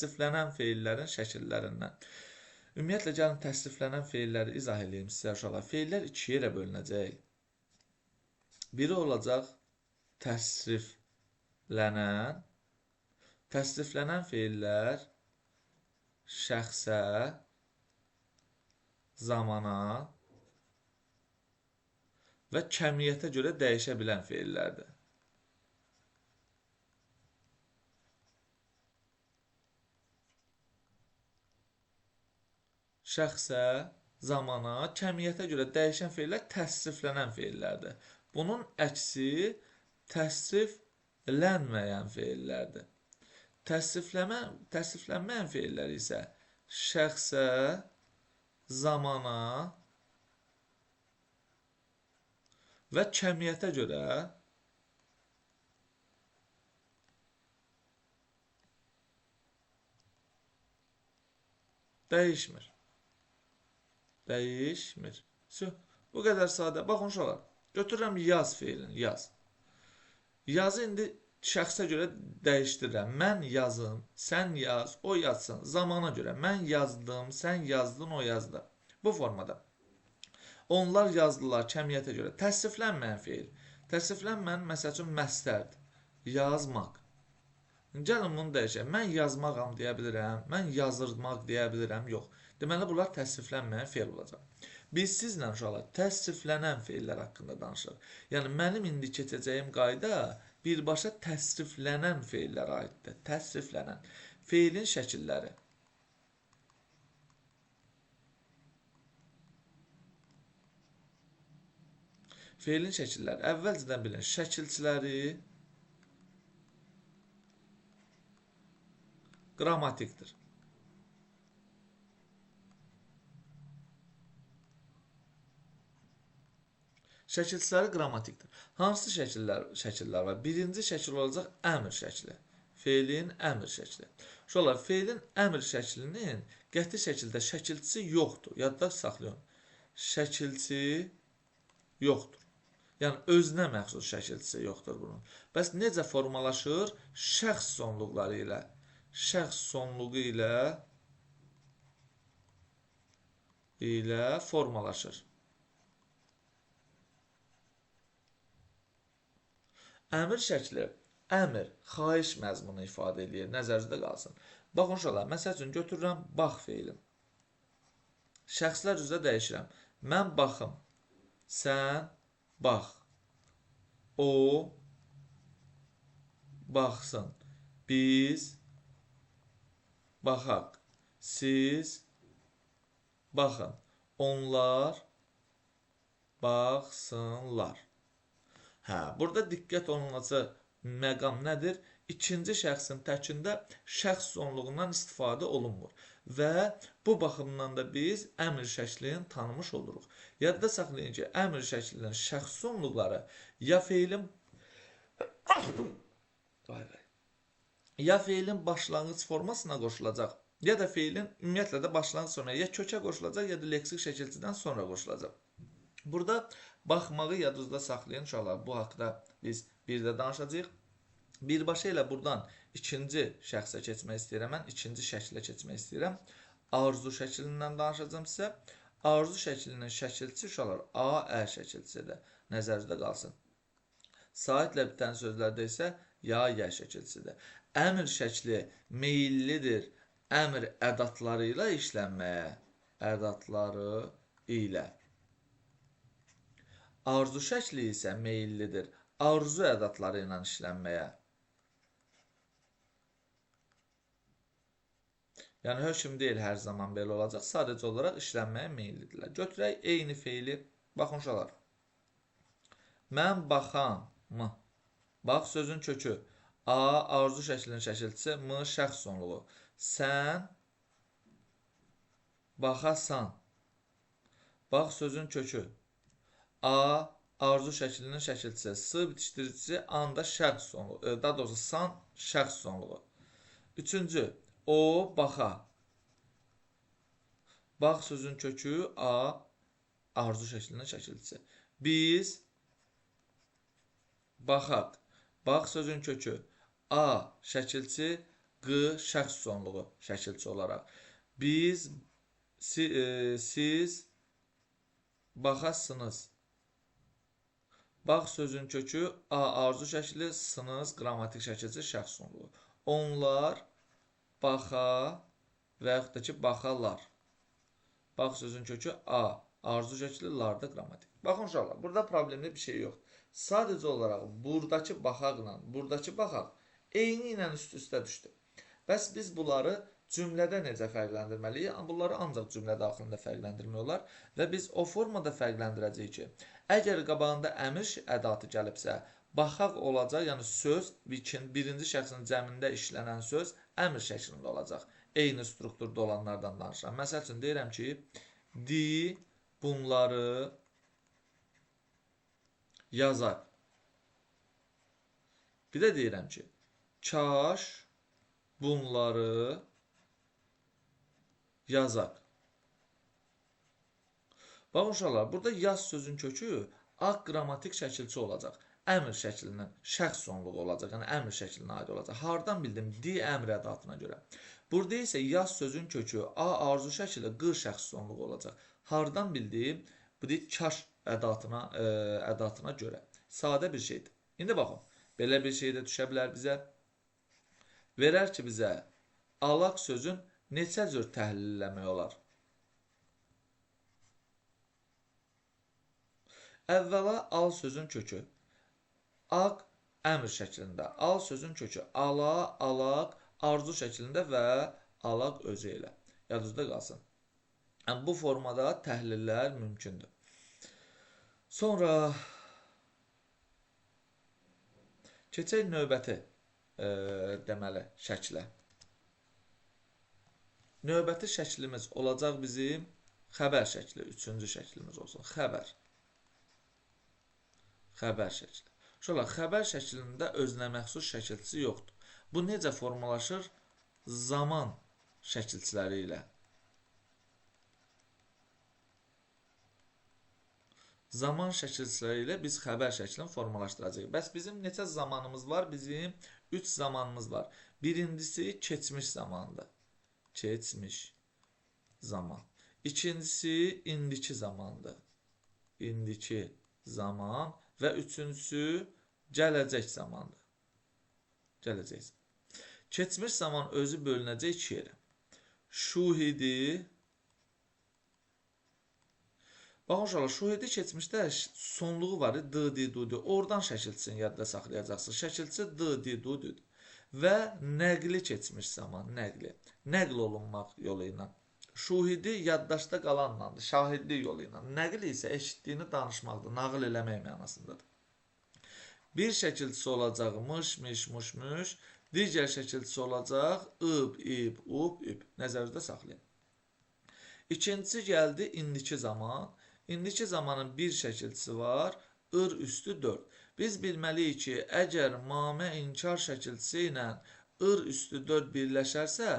təsriflənən feillərin şəkillərindən. Ümumiyyətlə, gəlin təsriflənən feilləri izah edeyim sizə uşaqlar. Feillər iki yerə bölünəcək. Biri olacaq təsriflənən. Təsriflənən feillər şəxsə, zamana və kəmiyyətə görə dəyişə bilən feillərdir. Şəxsə, zamana, kəmiyyətə görə dəyişən feillər təsriflənən feillərdir. Bunun əksi təsriflənməyən feillərdir. Təsriflənməyən feillər isə şəxsə, zamana və kəmiyyətə görə dəyişmir. Bu qədər sadə. Baxın uşaqlar, götürürəm yaz feilini, yaz. Yazı indi şəxsə görə dəyişdirirəm. Mən yazım, sən yaz, o yazsın. Zamana görə mən yazdım, sən yazdın, o yazdı. Bu formada. Onlar yazdılar kəmiyyətə görə. Təsriflənməyən feil. Təsriflənməyən, məsəl üçün, məstərdir. Yazmaq. Gəlin bunu dəyişək. Mən yazmağam deyə bilirəm, mən yazırmaq deyə bilirəm, yox. Deməli, bunlar təsriflənməyən feil olacaq. Biz sizlə uşaqlar təsriflənən feillər haqqında danışırıq. Yəni, mənim indi keçəcəyim qayda birbaşa təsriflənən feillərə aiddir. Təsriflənən. Feilin şəkilləri. Feilin şəkilləri. Əvvəlcədən bilin, şəkilçiləri qrammatikdir. Şəkilçiləri qrammatikdir. Hansı şəkillər var? Birinci şəkil olacaq əmr şəkli. Feilin əmr şəkli. Şolar, feilin əmr şəklinin qəti şəkildə şəkilçisi yoxdur. Yadda saxlayın. Şəkilçi yoxdur. Yəni, özünə məxsus şəkilçisi yoxdur bunun. Bəs necə formalaşır? Şəxs sonluqları ilə. Şəxs sonluğu ilə formalaşır. Əmr şəkli, əmr, xahiş məzmunu ifadə edir, nəzərinizdə qalsın. Baxın uşaqlar, məsəl üçün götürürəm bax feilim. Şəxslər üzrə dəyişirəm. Mən baxım, sən bax, o baxsın, biz baxaq, siz baxın, onlar baxsınlar. Burada diqqət olunması məqam nədir? İkinci şəxsin təkində şəxs sonluğundan istifadə olunmur. Və bu baxımdan da biz əmr şəklini tanımış oluruq. Yadda saxlayın ki, əmr şəklinin şəxs sonluqları ya feilin başlanğıc formasına qoşulacaq, ya da feilin ümumiyyətlə də başlanğıc sonra ya kökə qoşulacaq, ya da leksik şəkilçidən sonra qoşulacaq. Burada baxmağı yadınızda saxlayın uşaqlar. Bu haqda biz bir də danışacağıq. Birbaşa ilə buradan ikinci şəxsə keçmək istəyirəm. Mən ikinci şəklə keçmək istəyirəm. Arzu şəklindən danışacağım sizə. Arzu şəklinin şəkilçisi uşaqlar A-ə şəkilçisidir. Nəzərinizdə qalsın. Saitlə bitən sözlərdə isə ya-yə şəkilçisidir. Əmr şəkli meyillidir əmr ədatları ilə işlənməyə. Ədatları ilə. Arzu şəkli isə meyillidir arzu ədatları ilə işlənməyə. Yəni, hökm deyil hər zaman belə olacaq. Sadəcə olaraq işlənməyə meyillidirlər. Götürək eyni feili. Baxın uşaqlar. Mən baxam. Bax sözün kökü. A, arzu şəklinin şəkilçisi. M, şəxs sonluğu. Sən baxasan. Bax sözün kökü. A, arzu şəklinin şəkilçisi. S, bitişdiricisi. An da şəxs sonluğu. Daha doğrusu san, şəxs sonluğu. Üçüncü. O, baxa. Bax sözün kökü. A, arzu şəklinin şəkilçisi. Biz baxaq. Bax sözün kökü. A, şəkilçi. Q şəxs sonluğu şəkilçi olaraq. Siz baxasınız. Bax sözün kökü A arzu şəkli, sınız qrammatik şəkilçi şəxs sonluğu. Onlar baxa və yaxud da ki, baxarlar. Bax sözün kökü A arzu şəkli, larda qrammatik. Baxın uşaqlar, burada problemli bir şey yoxdur. Sadəcə olaraq buradakı baxaqla buradakı baxaq eyni ilə üst-üstə düşdü. Bəs biz bunları cümlədə necə fərqləndirməliyik? Bunları ancaq cümlə daxilində fərqləndirmək olar və biz o formada fərqləndirəcəyik ki, əgər qabağında əmr ədatı gəlibsə, baxaq olacaq, yəni söz birinci şəxsin cəmində işlənən söz əmr şəklində olacaq. Eyni strukturda olanlardan danışıram. Məsəl üçün deyirəm ki, di bunları yazar. Bir də deyirəm ki, kaş bunları yazaq. Baxın uşaqlar, burada yaz sözün kökü aq qrammatik şəkilçi olacaq. Əmr şəklinin şəxs sonluğu olacaq, yəni əmr şəklinə aid olacaq. Hardan bildim? Di əmr ədatına görə. Burada isə yaz sözün kökü A arzu şəkli, Q şəxs sonluğu olacaq. Hardan bildim? Bu deyil, kaş ədatına görə. Sadə bir şeydir. İndi baxın, belə bir şey də düşə bilər bizə. Verər ki, bizə alaq sözün neçə cür təhlilləmək olar? Əvvəla al sözün kökü. Aq əmr şəklində. Al sözün kökü. Ala, alaq, arzu şəklində və alaq özü ilə. Yadınızda qalsın. Yəni, bu formada təhlillər mümkündür. Sonra keçək növbəti deməli şəklə. Növbəti şəklimiz olacaq bizim xəbər şəkli. Üçüncü şəklimiz olsun. Xəbər şəkli. Şöyle, xəbər şəklində özünə məxsus şəkilçisi yoxdur. Bu necə formalaşır? Zaman şəkilçiləri ilə. Zaman şəkilçiləri ilə biz xəbər şəklini formalaşdıracağıq. Bəs bizim neçə zamanımız var? Bizim 3 zamanımız var. Birincisi keçmiş zamandır. Keçmiş zaman. İkincisi indiki zamandır. İndiki zaman. Və üçüncüsü gələcək zamandır. Gələcək zaman. Keçmiş zaman özü bölünəcək 2 yerə. Şuhidi. Baxın uşaqlar, şuhidi keçmişdə sonluğu var, d, di, du, di. Oradan şəkilçisini yadda saxlayacaqsınız. Şəkilçisi d, di, du, di. Və nəqli keçmiş zaman, nəqli. Nəql olunmaq yolu ilə. Şuhidi yaddaşda qalanlandır, şahidlik yolu ilə. Nəql isə eşitdiyini danışmaqdır, nağıl eləmək mənasındadır. Bir şəkilçisi olacaq mış, miş, muş, müş. Digər şəkilçisi olacaq ıb, ib, ub, üb. Nəzərinizdə saxlayın. İkincisi gəldi indiki zaman. İndiki zamanın bir şəkilçisi var, ır üstü 4. Biz bilməliyik ki, əgər mamə inkar şəkilçisi ilə ır üstü 4 birləşərsə,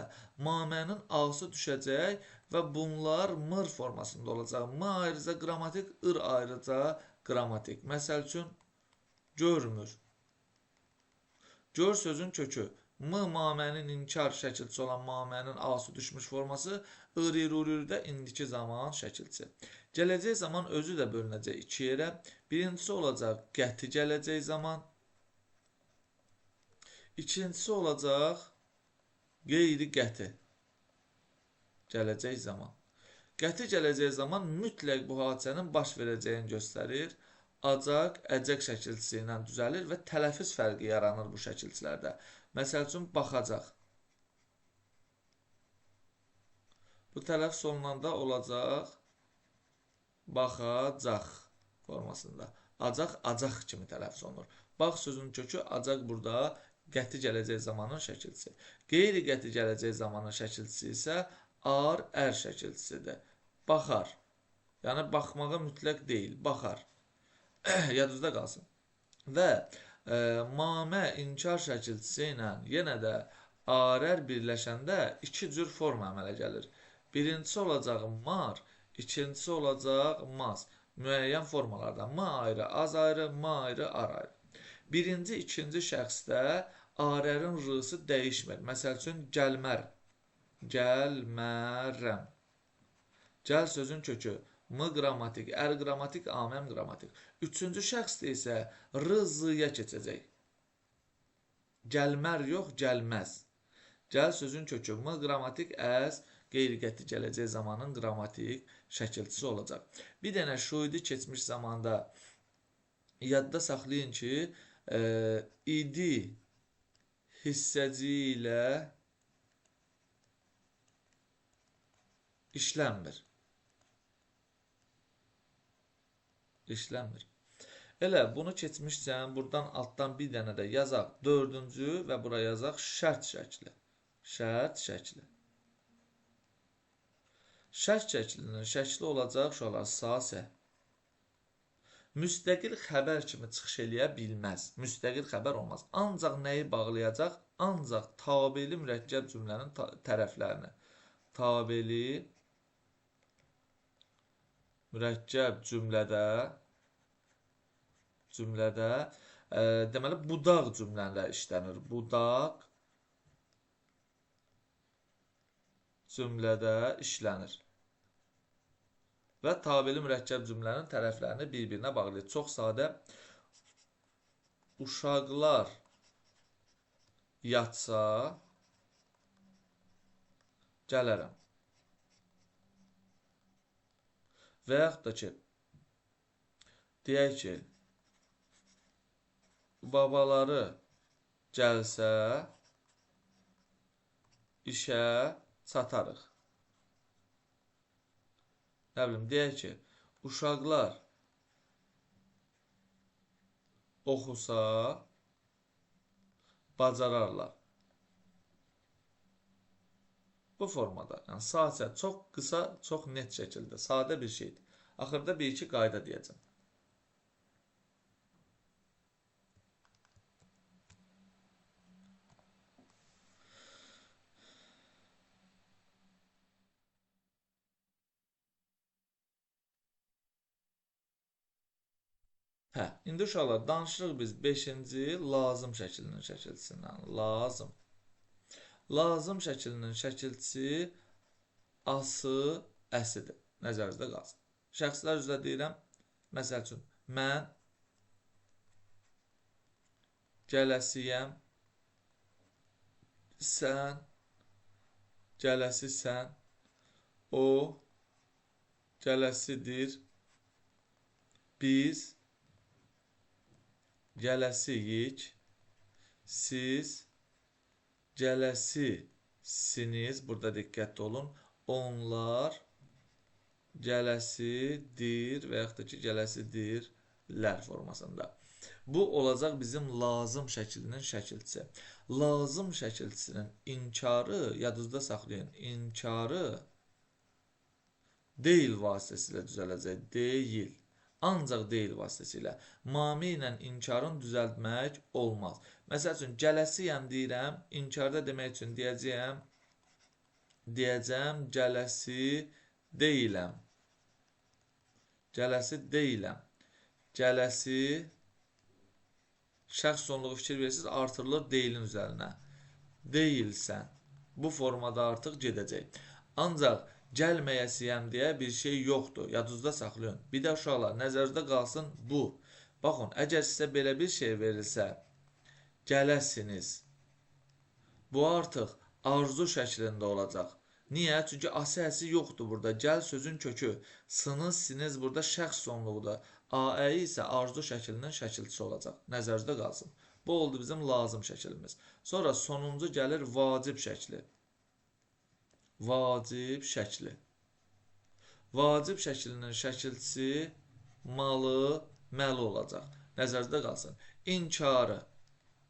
mamənin ağısı düşəcək və bunlar mır formasında olacaq. M ayrıca qrammatik, ır ayrıca qrammatik. Məsəl üçün, görmür. Gör sözün kökü. M mamənin inkar şəkilçisi olan mamənin ağısı düşmüş forması, ır-ır-ır-də indiki zaman şəkilçisi. Gələcək zaman özü də bölünəcək 2 yerə. Birincisi olacaq qəti gələcək zaman. İkincisi olacaq qeyri-qəti gələcək zaman. Qəti gələcək zaman mütləq bu hadisənin baş verəcəyini göstərir. Acaq, əcək şəkilçisi ilə düzəlir və tələffüz fərqi yaranır bu şəkilçilərdə. Məsəl üçün, baxacaq. Bu tələffüz olunanda olacaq baxacaq formasında. Acaq, acaq kimi tələffüz olunur. Bax sözün kökü acaq burada qəti gələcək zamanın şəkilçisi. Qeyri-qəti gələcək zamanın şəkilçisi isə ar, ər şəkilçisidir. Baxar. Yəni, baxmağa mütləq deyil, baxar. Yadınızda qalsın. Və mamə inkar şəkilçisi ilə yenə də arər birləşəndə 2 cür forma əmələ gəlir. Birincisi olacaq mar, ikincisi olacaq maz. Müəyyən formalarda ma ayrı, az ayrı, ma ayrı, ar ayrı. Birinci, ikinci şəxsdə AR-ın R-sı dəyişmir. Məsəl üçün, gəlmər. Gəlmərəm. Gəl sözün kökü M qrammatik, R qrammatik, AM qrammatik. Üçüncü şəxsdə isə R Z-ya keçəcək. Gəlmər yox, gəlməz. Gəl sözün kökü M qrammatik, əz qeyri-qəti gələcək zamanın qrammatik şəkilçisi olacaq. Bir dənə şuidi keçmiş zamanda yadda saxlayın ki, idi hissəci ilə işlənmir. İşlənmir. Elə bunu keçmişsən, buradan altdan bir dənə də yazaq. Dördüncü və bura yazaq şərt şəkli. Şərt şəkli. Şərt şəklinin şəkli olacaq uşaqlar sasə. Müstəqil xəbər kimi çıxış eləyə bilməz. Müstəqil xəbər olmaz. Ancaq nəyi bağlayacaq? Ancaq tabeli mürəkkəb cümlənin tərəflərini. Tabeli mürəkkəb cümlədə deməli budaq cümləndə işlənir. Budaq cümlədə işlənir. Və tabeli mürəkkəb cümlənin tərəflərini bir-birinə bağlayır. Çox sadə. Uşaqlar yatsa gələrəm. Və yaxud da ki, deyək ki, babaları gəlsə işə çatarıq. Nə bilim, deyək ki, uşaqlar oxusa bacararlar. Bu formada, yəni sadə, çox qısa, çox net şəkildə, sadə bir şeydir. Axırda bir-iki qayda deyəcəm. İndi uşaqlar, danışırıq biz 5-ci lazım şəklinin şəkilçisindən. Lazım. Lazım şəklinin şəkilçisi ası, əsidir. Nəzərinizdə qalsın. Şəxslər üzrə deyirəm. Məsəl üçün, mən gələsiyəm, sən gələsisən, o gələsidir, biz gələsiyik, siz gələsisiniz, burada diqqətli olun, onlar gələsidir və yaxud da ki, gələsidirlər formasında. Bu olacaq bizim lazım şəklinin şəkilçisi. Lazım şəkilçisinin inkarı, yadınızda saxlayın, inkarı deyil vasitəsilə düzələcək, deyil. Ancaq deyil vasitəsilə. Mami ilə inkarın düzəltmək olmaz. Məsəl üçün, gələsiyəm deyirəm, inkarda demək üçün deyəcəyəm, gələsi deyiləm. Gələsi deyiləm. Gələsi şəxs sonluğu fikir verirsiniz, artırılır deyilin üzərinə. Deyilsən. Bu formada artıq gedəcək. Ancaq gəlməyəsiyəm deyə bir şey yoxdur. Yadınızda saxlayın. Bir də uşaqlar, nəzərinizdə qalsın bu. Baxın, əgər sizə belə bir şey verilsə, gələsiniz. Bu artıq arzu şəklində olacaq. Niyə? Çünki AS-əsi yoxdur burada. Gəl sözün kökü. Sınız, siniz burada şəxs sonluğudur. AE isə arzu şəklinin şəkilçisi olacaq. Nəzərinizdə qalsın. Bu oldu bizim lazım şəklimiz. Sonra sonuncu gəlir vacib şəkli. Vacib şəkli. Vacib şəklinin şəkilçisi malı, məli olacaq. Nəzərinizdə qalsın. İnkarı.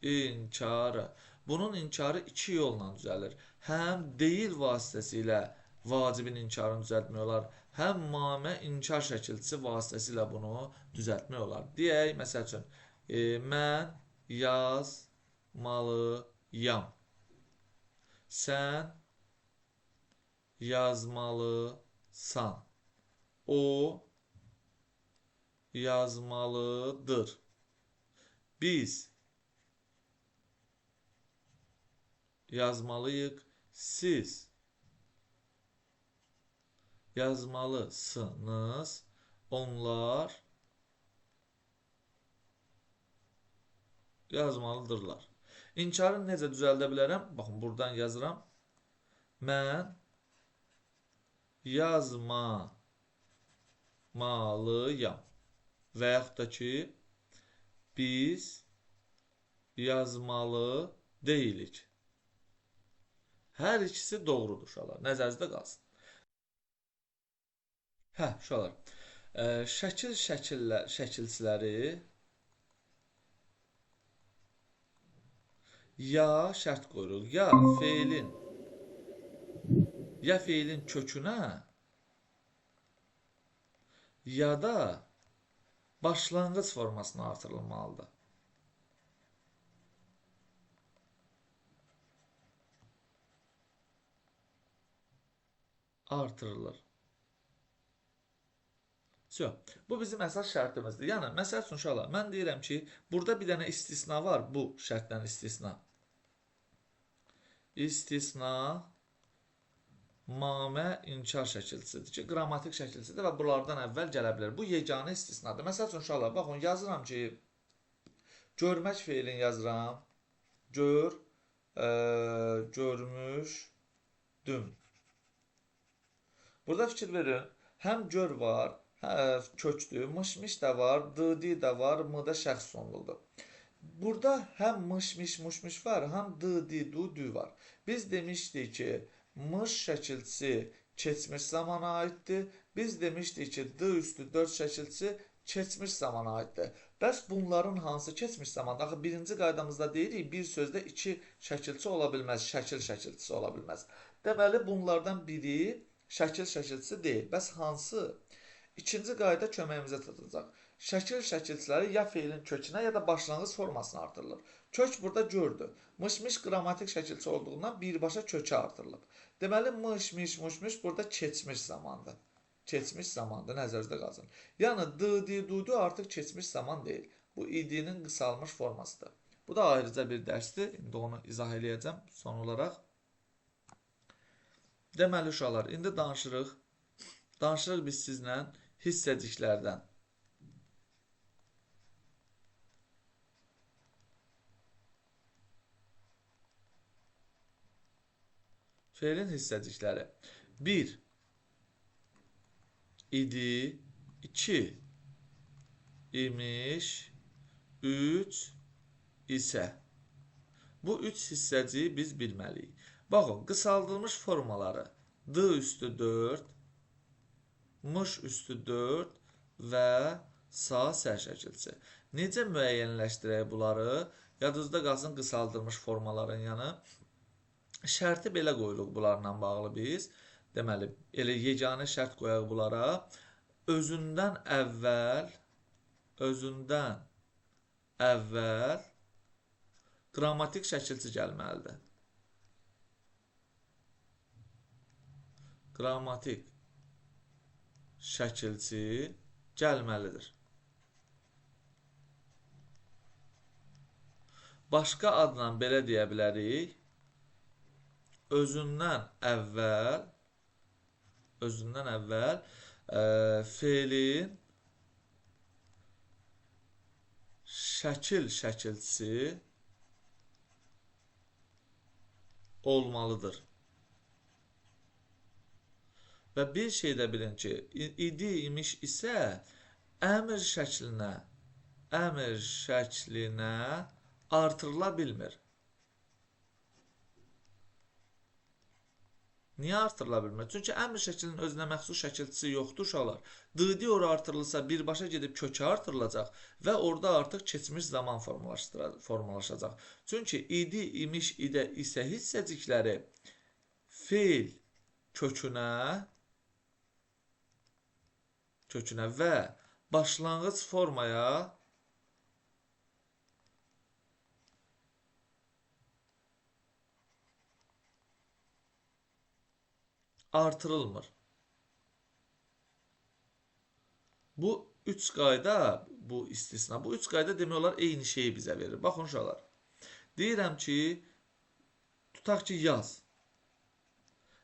İnkarı. Bunun inkarı iki yolla düzəlir. Həm deyil vasitəsilə vacibin inkarını düzəltmək olar, həm mamə inkar şəkilçisi vasitəsilə bunu düzəltmək olar. Deyək, məsəl üçün, mən yazmalıyam. Sən yazmalısan. O yazmalıdır. Biz yazmalıyıq. Siz yazmalısınız. Onlar yazmalıdırlar. İnkarı necə düzəldə bilərəm? Baxın, buradan yazıram. Mən yazmalıyam. Və yaxud da ki, biz yazmalı deyilik. Hər ikisi doğrudur uşaqlar. Nəzərinizdə qalsın. Uşaqlar. Şəkilçiləri ya şərt qoyuruq. Ya feilin kökünə ya da başlanğıc formasına artırılmalıdır. Artırılır. Bu bizim əsas şərtimizdir. Yəni, məsəl üçün, uşaqlar, mən deyirəm ki, burada bir dənə istisna var, bu şərtdən istisna. İstisna mamə inkar şəkilçisidir ki, qrammatik şəkilçisidir və bunlardan əvvəl gələ bilər. Bu yeganə istisnadır. Məsəl üçün, uşaqlar, baxın, yazıram ki, görmək feilini yazıram. Görmüşdüm. Burada fikir verin, həm gör var, kökdür, mış da var, dı da var, mı da şəxs sonluqdur. Burada həm mış var, həm dü var. Biz demişdik ki, mış şəkilçisi keçmiş zamana aiddir. Biz demişdik ki, d üstü 4 şəkilçisi keçmiş zamana aiddir. Bəs bunların hansı keçmiş zamanda? Axı, birinci qaydamızda deyirik, bir sözdə 2 şəkilçi ola bilməz, şəkil şəkilçisi ola bilməz. Deməli, bunlardan biri şəkil şəkilçisi deyil. Bəs hansı? İkinci qayda köməyimizə tutacaq. Şəkil şəkilçiləri ya feilin kökünə ya da başlanğıc formasına artırılır. Kök burada gördür. Mış qrammatik şəkilçi olduğundan birbaşa kökə artırılıb. Deməli, mış burada keçmiş zamandır. Keçmiş zamandır, nəzərinizdə qalsın. Yəni, du artıq keçmiş zaman deyil. Bu idinin qısalmış formasıdır. Bu da ayrıca bir dərsdir. İndi onu izah eləyəcəm son olaraq. Deməli, uşaqlar, indi danışırıq biz sizlə hissəciklərdən. Feilin hissəcikləri. 1 idi, 2 imiş, 3 isə. Bu 3 hissəciyi biz bilməliyik. Baxın, qısaldılmış formaları d üstü 4, mış üstü 4 və sağ sə şəkilçisi. Necə müəyyənləşdirək bunları? Yadınızda qalsın qısaldılmış formaların yanı. Şərti belə qoyuruq bunlarla bağlı biz. Deməli, elə yeganə şərt qoyaq bunlara. Özündən əvvəl qrammatik şəkilçi gəlməlidir. Qrammatik şəkilçi gəlməlidir. Başqa adla belə deyə bilərik. Özündən əvvəl feilin şəkil şəkilçisi olmalıdır. Və bir şey də bilin ki, idi, imiş isə əmr şəklinə artırıla bilmir. Niyə artırıla bilmir? Çünki əmr şəklinin özünə məxsus şəkilçisi yoxdur, uşaqlar. D ora artırılsa birbaşa gedib kökə artırılacaq və orada artıq keçmiş zaman formalaşacaq. Çünki idi, imiş, idə, isə hissəcikləri feil kökünə və başlanğıc formaya artırılmır. Bu 3 qayda, bu istisna, bu 3 qayda demək olar eyni şeyi bizə verir. Baxın uşaqlar. Deyirəm ki, tutaq ki, yaz.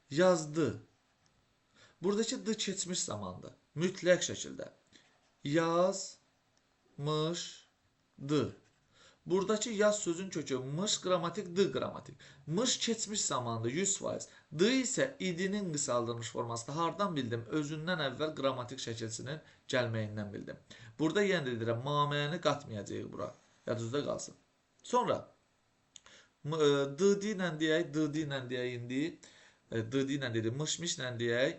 Yazdı. Buradakı d keçmiş zamandır. Mütləq şəkildə. Yazmışdı. Buradakı yaz sözün kökü mış qrammatik, d qrammatik. Mış keçmiş zamandır 100%. D isə idinin qısaldılmış formasıdır. Hardan bildim? Özündən əvvəl qrammatik şəkilsinin gəlməyindən bildim. Burada yenə deyirəm, maməni qatmayacağıq bura. Yadınızda qalsın. Sonra d ilə deyək, d ilə deyək indi. D ilə dedik, mış ilə deyək.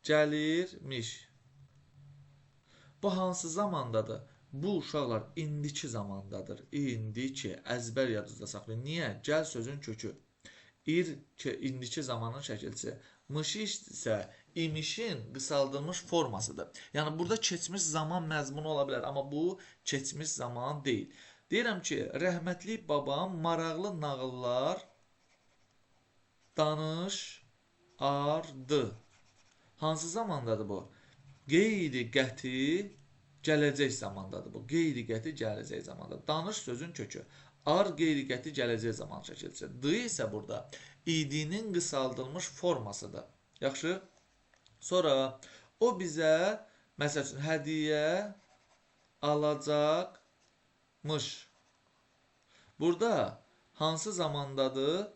Gəlirmiş. Bu hansı zamandadır? Bu uşaqlar indiki zamandadır. İndiki. Əzbər yadınızda saxlayın. Niyə? Gəl sözün kökü. İndiki zamanın şəkilçisi. Mışı isə imişin qısaldılmış formasıdır. Yəni burada keçmiş zaman məzmunu ola bilər, amma bu keçmiş zaman deyil. Deyirəm ki, rəhmətli babam maraqlı nağıllar danışardı. Hansı zamandadır bu? Qeyri-qəti gələcək zamandadır bu. Qeyri-qəti gələcək zamandadır. Danış sözün kökü. Ar qeyri-qəti gələcək zaman şəkilçisi. D isə burada idinin qısaldılmış formasıdır. Yaxşı. Sonra o bizə məsəl üçün hədiyyə alacaqmış. Burada hansı zamandadır?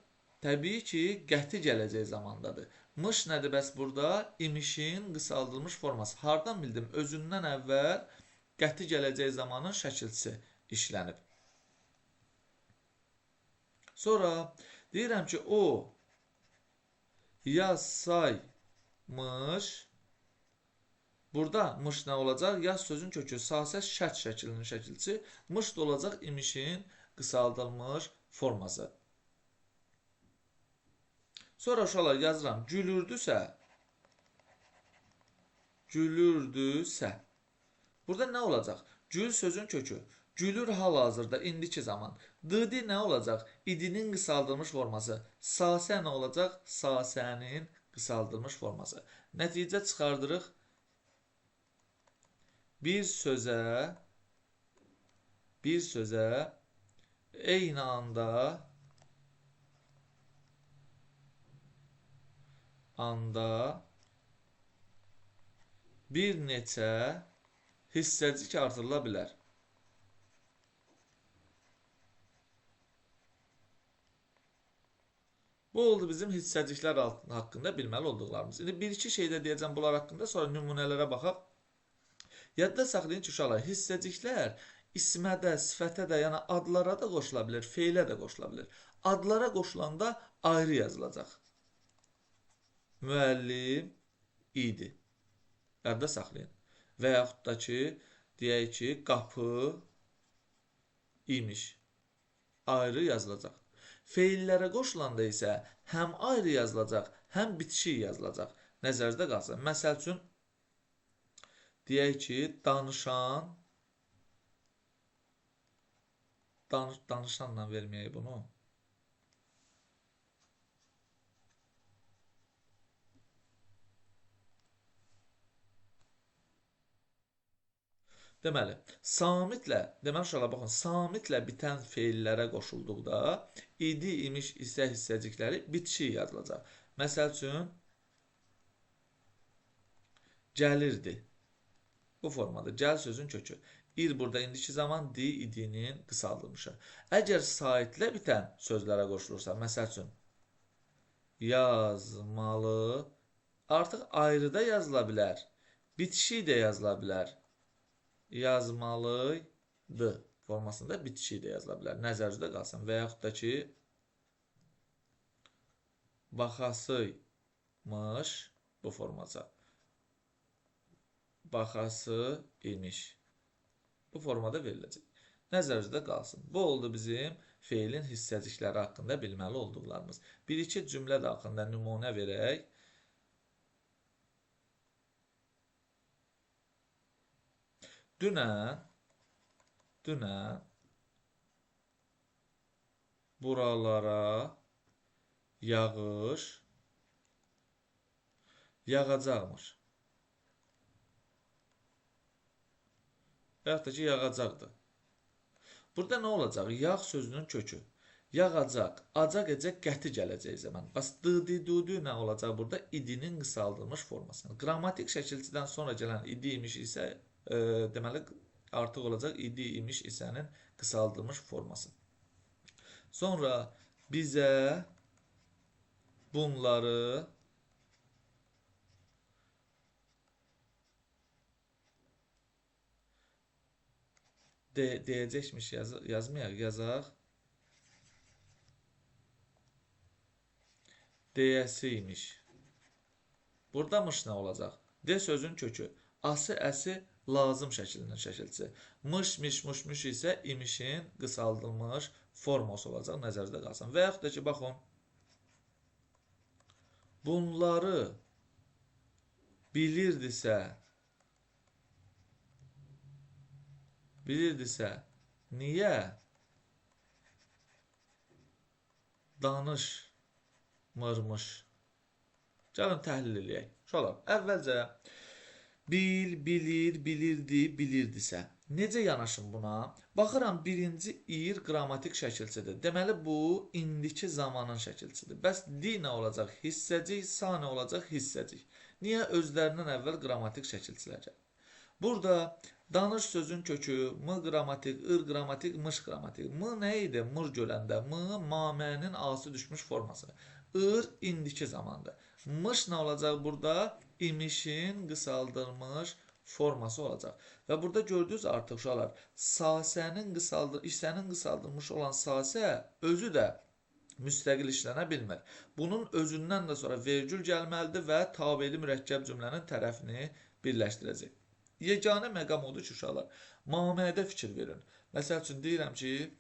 Təbii ki, qəti gələcək zamandadır. Mış nədir bəs burada? İmişin qısaldılmış forması. Hardan bildim? Özündən əvvəl qəti gələcək zamanın şəkilçisi işlənib. Sonra deyirəm ki, o yazsaymış. Burada mış nə olacaq? Yaz sözün kökü sasə şərt şəklinin şəkilçisi. Mış da olacaq imişin qısaldılmış forması. Sonra uşaqlar yazıram. Gülürdüsə. Burada nə olacaq? Gül sözün kökü. Gülür hal-hazırda, indiki zaman. D nə olacaq? İdinin qısaldılmış forması. Sasə nə olacaq? Sasənin qısaldılmış forması. Nəticə çıxardırıq. Bir sözə eyni anda bir neçə hissəcik artırıla bilər. Bu oldu bizim hissəciklər haqqında bilməli olduqlarımız. İndi bir-iki şey də deyəcəm bunlar haqqında, sonra nümunələrə baxaq. Yadda saxlayın ki, uşaqlar, hissəciklər ismədə, sifətə də, yəni adlara da qoşula bilir, feylə də qoşula bilir. Adlara qoşulanda ayrı yazılacaq. Müəllim idi. Yadda saxlayın. Və yaxud da ki, deyək ki, qapı imiş. Ayrı yazılacaq. Feillərə qoşulanda isə həm ayrı yazılacaq, həm bitişik yazılacaq. Nəzərdə qalsın. Məsəl üçün, deyək ki, danışanla verməyək bunu. Deməli, deməli uşaqlar, baxın, samitlə bitən feillərə qoşulduqda idi, imiş, isə hissəcikləri bitişik yazılacaq. Məsəl üçün, gəlirdi. Bu formada, gəl sözün kökü. İr burada indiki zaman, di, idinin qısaldılmışı. Əgər saitlə bitən sözlərə qoşulursa, məsəl üçün, yazmalı, artıq ayrı da yazıla bilər, bitişik də yazıla bilər. Yazmalıydı formasında bitişik də yazıla bilər. Nəzərinizdə qalsın. Və yaxud da ki, baxasıymış bu formaca. Baxası imiş. Bu formada veriləcək. Nəzərinizdə qalsın. Bu oldu bizim feilin hissəcikləri haqqında bilməli olduqlarımız. Bir-iki cümlə də haqqında nümunə verək. Dünən buralara yağış yağacaqmış. Və yaxud da ki, yağacaqdı. Burada nə olacaq? Yağ sözünün kökü. Yağacaq, acaq edəcək, qəti gələcək zaman. Bəs dı, du nə olacaq burada? İdinin qısaldılmış forması. Qrammatik şəkilçidən sonra gələn idi imiş isə deməli artıq olacaq idi imiş isənin qısaldılmış forması. Sonra bizə bunları deyəcəkmiş yazmayaq, yazaq. Deyəsiymiş. Buradamış nə olacaq? De sözün kökü. Ası, əsi, lazım şəklinin şəkilçisi. Mış, miş, muş isə imişin qısaldılmış forması olacaq. Nəzərdə qalsın. Və yaxud da ki, baxın. Bunları bilirdisə, niyə danışmırmış? Gəlin təhlil eləyək. Uşaqlar, əvvəlcə bilir, bilirdi, bilirdisə. Necə yanaşım buna? Baxıram, birinci ir qrammatik şəkilçidir. Deməli, bu indiki zamanın şəkilçidir. Bəs di nə olacaq? Hissəcik, sa nə olacaq? Hissəcik. Niyə? Özlərindən əvvəl qrammatik şəkilçilər gəlir. Burada danış sözün kökü, m qrammatik, ır qrammatik, mış qrammatik. M nə idi? Mır görəndə. M, mamənin ası düşmüş forması. Ir indiki zamandır. Mış nə olacaq burada? İmişin qısaldılmış forması olacaq. Və burada gördünüz artıq uşaqlar, isənin qısaldılmış olan sasə özü də müstəqil işlənə bilmir. Bunun özündən də sonra vergül gəlməlidir və tabeli mürəkkəb cümlənin tərəfini birləşdirəcək. Yeganə məqam odur ki, uşaqlar, mamədə fikir verin. Məsəl üçün deyirəm ki,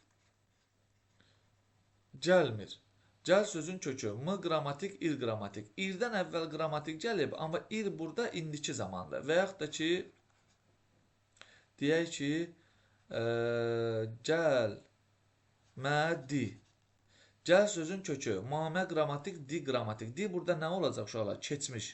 gəlmir. Gəl sözün kökü, m qrammatik, ir qrammatik. İrdən əvvəl qrammatik gəlib, amma ir burada indiki zamandır. Və yaxud da ki, deyək ki, gəlmədi. Gəl sözün kökü, mamə qrammatik, di qrammatik. Di burada nə olacaq uşaqlar? Keçmiş.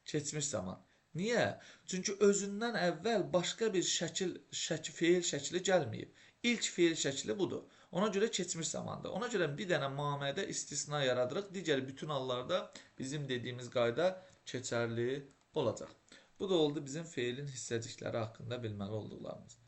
Keçmiş zaman. Niyə? Çünki özündən əvvəl başqa bir feil şəkli gəlməyib. İlk feil şəkli budur. Ona görə keçmiş zamandır. Ona görə bir dənə mamədə istisna yaradırıq. Digər bütün hallarda bizim dediyimiz qayda keçərli olacaq. Bu da oldu bizim feilin hissəcikləri haqqında bilməli olduqlarımız.